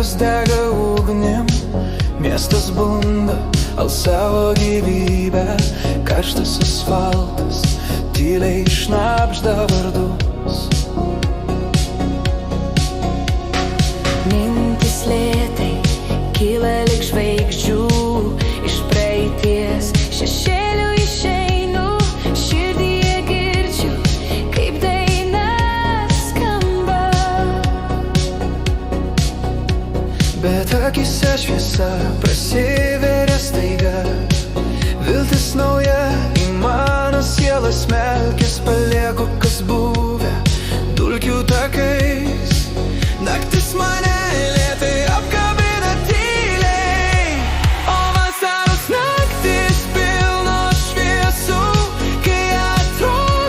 Dangus dega ugnim, miestas bunda, alsavo gyvybę. Karštas asfaltas tyliai šnabžda vardus. Mintis lėtai kyla lyg žvaigždžių, iš praeities šešėlių išeinu, širdyje girdžiu, kaip daina skamba. Bet akise šviesa prasiveria staiga, viltis nauja į mano sielą smelkia spalvą.